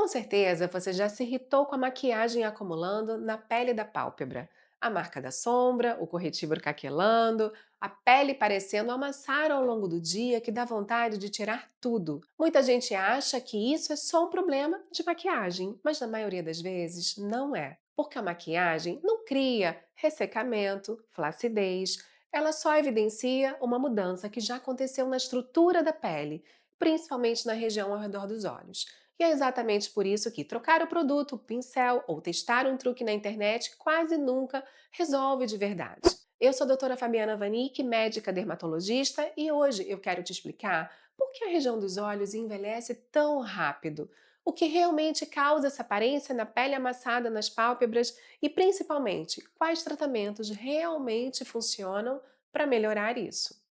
Com certeza você já se irritou com a maquiagem acumulando na pele da pálpebra. A marca da sombra, o corretivo craquelando, a pele parecendo amassar ao longo do dia que dá vontade de tirar tudo. Muita gente acha que isso é só um problema de maquiagem, mas na maioria das vezes não é. Porque a maquiagem não cria ressecamento, flacidez, ela só evidencia uma mudança que já aconteceu na estrutura da pele, principalmente na região ao redor dos olhos. E é exatamente por isso que trocar o produto, o pincel ou testar um truque na internet quase nunca resolve de verdade. Eu sou a doutora Fabiana Vanik, médica dermatologista, e hoje eu quero te explicar por que a região dos olhos envelhece tão rápido, o que realmente causa essa aparência na pele amassada nas pálpebras e, principalmente, quais tratamentos realmente funcionam para melhorar isso.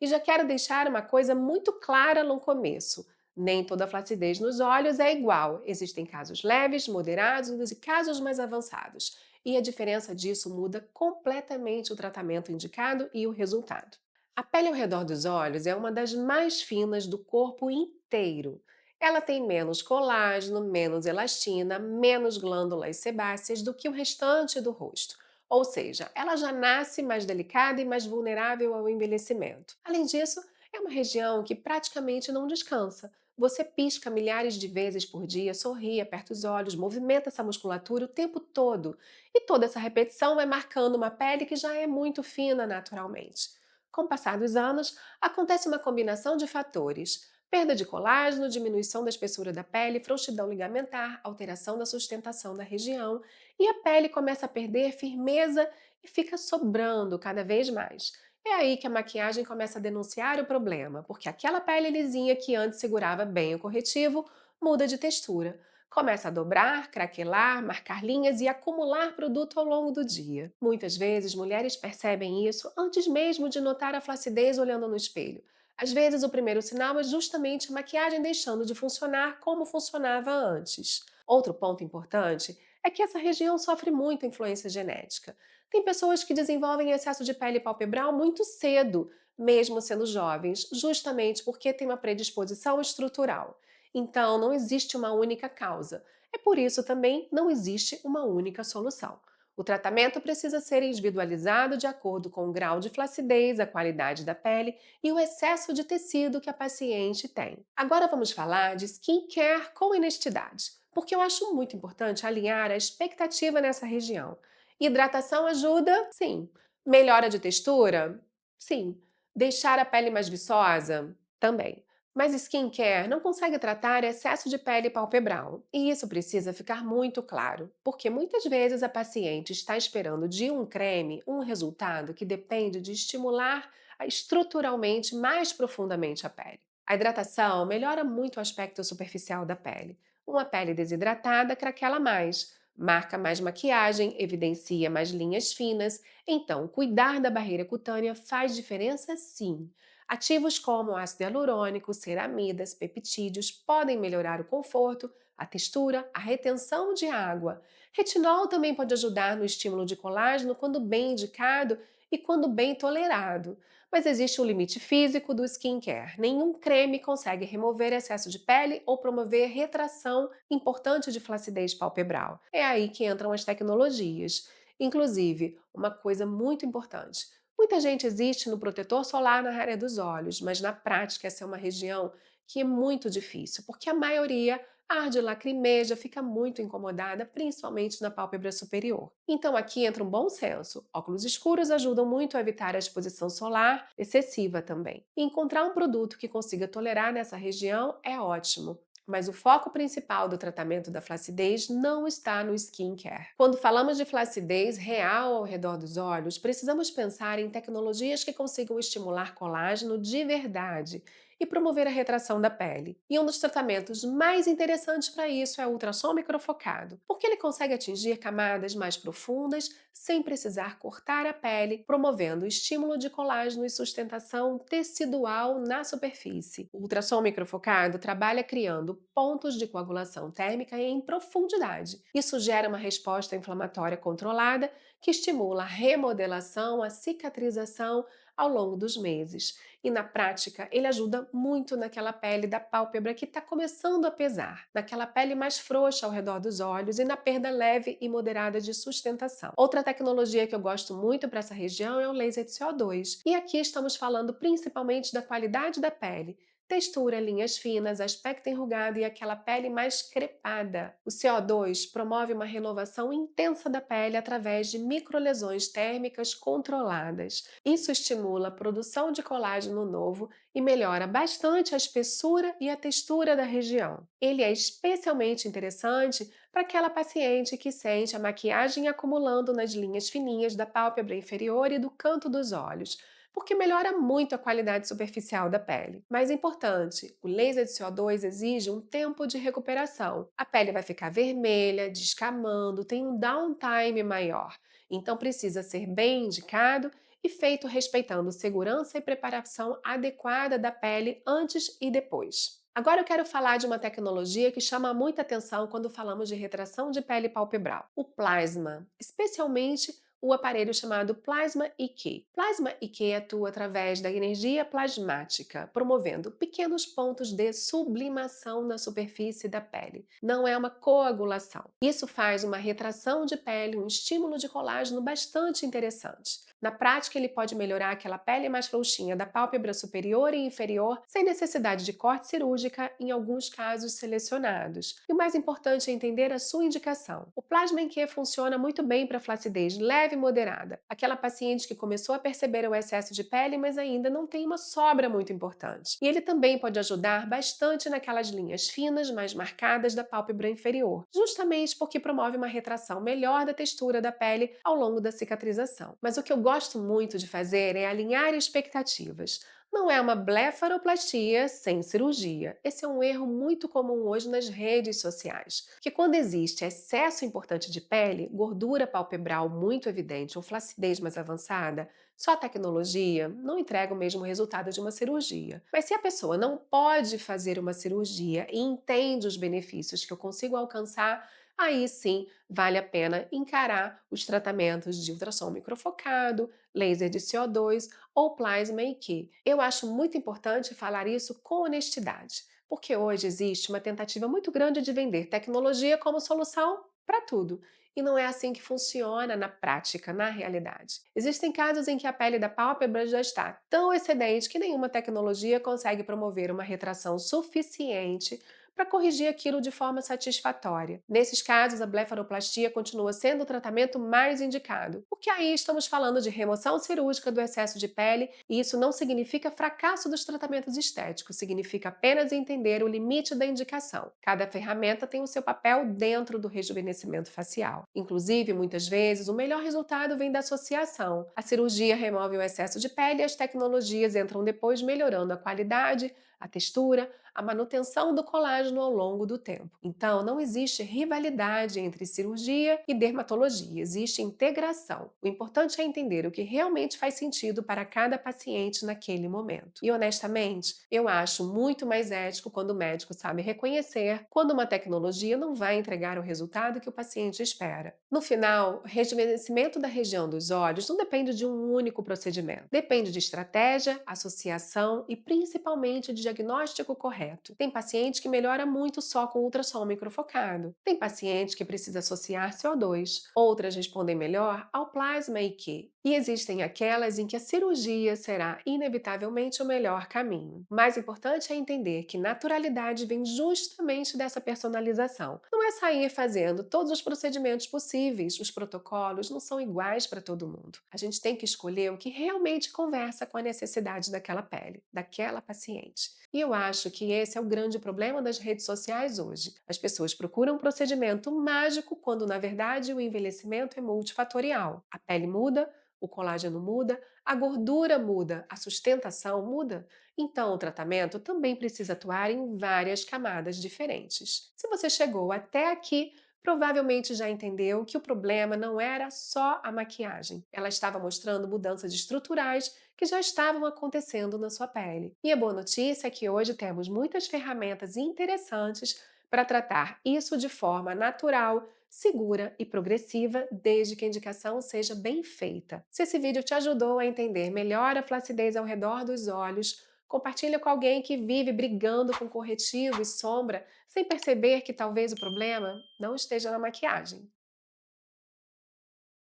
E já quero deixar uma coisa muito clara no começo: nem toda flacidez nos olhos é igual. Existem casos leves, moderados e casos mais avançados. E a diferença disso muda completamente o tratamento indicado e o resultado. A pele ao redor dos olhos é uma das mais finas do corpo inteiro. Ela tem menos colágeno, menos elastina, menos glândulas sebáceas do que o restante do rosto. Ou seja, ela já nasce mais delicada e mais vulnerável ao envelhecimento. Além disso, é uma região que praticamente não descansa. Você pisca milhares de vezes por dia, sorri, aperta os olhos, movimenta essa musculatura o tempo todo. E toda essa repetição vai marcando uma pele que já é muito fina naturalmente. Com o passar dos anos, acontece uma combinação de fatores: perda de colágeno, diminuição da espessura da pele, frouxidão ligamentar, alteração da sustentação da região, e a pele começa a perder firmeza e fica sobrando cada vez mais. É aí que a maquiagem começa a denunciar o problema, porque aquela pele lisinha que antes segurava bem o corretivo muda de textura. Começa a dobrar, craquelar, marcar linhas e acumular produto ao longo do dia. Muitas vezes, mulheres percebem isso antes mesmo de notar a flacidez olhando no espelho. Às vezes, o primeiro sinal é justamente a maquiagem deixando de funcionar como funcionava antes. Outro ponto importante é que essa região sofre muita influência genética. Tem pessoas que desenvolvem excesso de pele palpebral muito cedo, mesmo sendo jovens, justamente porque tem uma predisposição estrutural. Então, não existe uma única causa. É por isso também não existe uma única solução. O tratamento precisa ser individualizado de acordo com o grau de flacidez, a qualidade da pele e o excesso de tecido que a paciente tem. Agora vamos falar de skincare com honestidade, porque eu acho muito importante alinhar a expectativa nessa região. Hidratação ajuda? Sim. Melhora de textura? Sim. Deixar a pele mais viçosa? Também. Mas skincare não consegue tratar excesso de pele palpebral. E isso precisa ficar muito claro, porque muitas vezes a paciente está esperando de um creme um resultado que depende de estimular estruturalmente mais profundamente a pele. A hidratação melhora muito o aspecto superficial da pele. Uma pele desidratada craquela mais, marca mais maquiagem, evidencia mais linhas finas. Então, cuidar da barreira cutânea faz diferença sim. Ativos como ácido hialurônico, ceramidas, peptídeos podem melhorar o conforto, a textura, a retenção de água. Retinol também pode ajudar no estímulo de colágeno quando bem indicado e quando bem tolerado. Mas existe um limite físico do skincare. Nenhum creme consegue remover excesso de pele ou promover retração importante de flacidez palpebral. É aí que entram as tecnologias. Inclusive, uma coisa muito importante: muita gente existe no protetor solar na área dos olhos, mas na prática essa é uma região que é muito difícil, porque a maioria arde, lacrimeja, fica muito incomodada, principalmente na pálpebra superior. Então aqui entra um bom senso. Óculos escuros ajudam muito a evitar a exposição solar excessiva também. E encontrar um produto que consiga tolerar nessa região é ótimo. Mas o foco principal do tratamento da flacidez não está no skincare. Quando falamos de flacidez real ao redor dos olhos, precisamos pensar em tecnologias que consigam estimular colágeno de verdade e promover a retração da pele. E um dos tratamentos mais interessantes para isso é o ultrassom microfocado, porque ele consegue atingir camadas mais profundas sem precisar cortar a pele, promovendo o estímulo de colágeno e sustentação tecidual na superfície. O ultrassom microfocado trabalha criando pontos de coagulação térmica em profundidade. Isso gera uma resposta inflamatória controlada que estimula a remodelação, a cicatrização, ao longo dos meses. E na prática, ele ajuda muito naquela pele da pálpebra que está começando a pesar, naquela pele mais frouxa ao redor dos olhos e na perda leve e moderada de sustentação. Outra tecnologia que eu gosto muito para essa região é o laser de CO2. E aqui estamos falando principalmente da qualidade da pele. Textura, linhas finas, aspecto enrugado e aquela pele mais crepada. O CO2 promove uma renovação intensa da pele através de microlesões térmicas controladas. Isso estimula a produção de colágeno novo e melhora bastante a espessura e a textura da região. Ele é especialmente interessante para aquela paciente que sente a maquiagem acumulando nas linhas fininhas da pálpebra inferior e do canto dos olhos, porque melhora muito a qualidade superficial da pele. Mais importante, o laser de CO2 exige um tempo de recuperação. A pele vai ficar vermelha, descamando, tem um downtime maior, então precisa ser bem indicado e feito respeitando segurança e preparação adequada da pele antes e depois. Agora eu quero falar de uma tecnologia que chama muita atenção quando falamos de retração de pele palpebral, o plasma, especialmente o aparelho chamado Plasma IQ. Plasma IQ atua através da energia plasmática, promovendo pequenos pontos de sublimação na superfície da pele. Não é uma coagulação. Isso faz uma retração de pele, um estímulo de colágeno bastante interessante. Na prática, ele pode melhorar aquela pele mais frouxinha da pálpebra superior e inferior, sem necessidade de corte cirúrgica em alguns casos selecionados. E o mais importante é entender a sua indicação. O plasma em que funciona muito bem para flacidez leve e moderada, aquela paciente que começou a perceber o excesso de pele, mas ainda não tem uma sobra muito importante. E ele também pode ajudar bastante naquelas linhas finas, mais marcadas da pálpebra inferior, justamente porque promove uma retração melhor da textura da pele ao longo da cicatrização. Mas o que eu gosto muito de fazer é alinhar expectativas. Não é uma blefaroplastia sem cirurgia. Esse é um erro muito comum hoje nas redes sociais. Que quando existe excesso importante de pele, gordura palpebral muito evidente ou flacidez mais avançada, só a tecnologia não entrega o mesmo resultado de uma cirurgia. Mas se a pessoa não pode fazer uma cirurgia e entende os benefícios que eu consigo alcançar, aí sim vale a pena encarar os tratamentos de ultrassom microfocado, laser de CO2 ou plasma IQ. Eu acho muito importante falar isso com honestidade, porque hoje existe uma tentativa muito grande de vender tecnologia como solução para tudo. E não é assim que funciona na prática, na realidade. Existem casos em que a pele da pálpebra já está tão excedente que nenhuma tecnologia consegue promover uma retração suficiente para corrigir aquilo de forma satisfatória. Nesses casos, a blefaroplastia continua sendo o tratamento mais indicado, porque aí estamos falando de remoção cirúrgica do excesso de pele e isso não significa fracasso dos tratamentos estéticos, significa apenas entender o limite da indicação. Cada ferramenta tem o seu papel dentro do rejuvenescimento facial. Inclusive, muitas vezes, o melhor resultado vem da associação. A cirurgia remove o excesso de pele e as tecnologias entram depois, melhorando a qualidade, a textura, a manutenção do colágeno ao longo do tempo. Então, não existe rivalidade entre cirurgia e dermatologia, existe integração. O importante é entender o que realmente faz sentido para cada paciente naquele momento. E honestamente, eu acho muito mais ético quando o médico sabe reconhecer quando uma tecnologia não vai entregar o resultado que o paciente espera. No final, o rejuvenescimento da região dos olhos não depende de um único procedimento. Depende de estratégia, associação e principalmente de diagnóstico correto. Tem paciente que melhora muito só com ultrassom microfocado. Tem paciente que precisa associar CO2. Outras respondem melhor ao plasma IQ. E existem aquelas em que a cirurgia será inevitavelmente o melhor caminho. O mais importante é entender que naturalidade vem justamente dessa personalização. Não é sair fazendo todos os procedimentos possíveis. Os protocolos não são iguais para todo mundo. A gente tem que escolher o que realmente conversa com a necessidade daquela pele, daquela paciente. E eu acho que esse é o grande problema das redes sociais hoje. As pessoas procuram um procedimento mágico quando, na verdade, o envelhecimento é multifatorial. A pele muda, o colágeno muda, a gordura muda, a sustentação muda. Então, o tratamento também precisa atuar em várias camadas diferentes. Se você chegou até aqui, provavelmente já entendeu que o problema não era só a maquiagem. Ela estava mostrando mudanças estruturais que já estavam acontecendo na sua pele. E a boa notícia é que hoje temos muitas ferramentas interessantes para tratar isso de forma natural, segura e progressiva, desde que a indicação seja bem feita. Se esse vídeo te ajudou a entender melhor a flacidez ao redor dos olhos, compartilha com alguém que vive brigando com corretivo e sombra sem perceber que talvez o problema não esteja na maquiagem.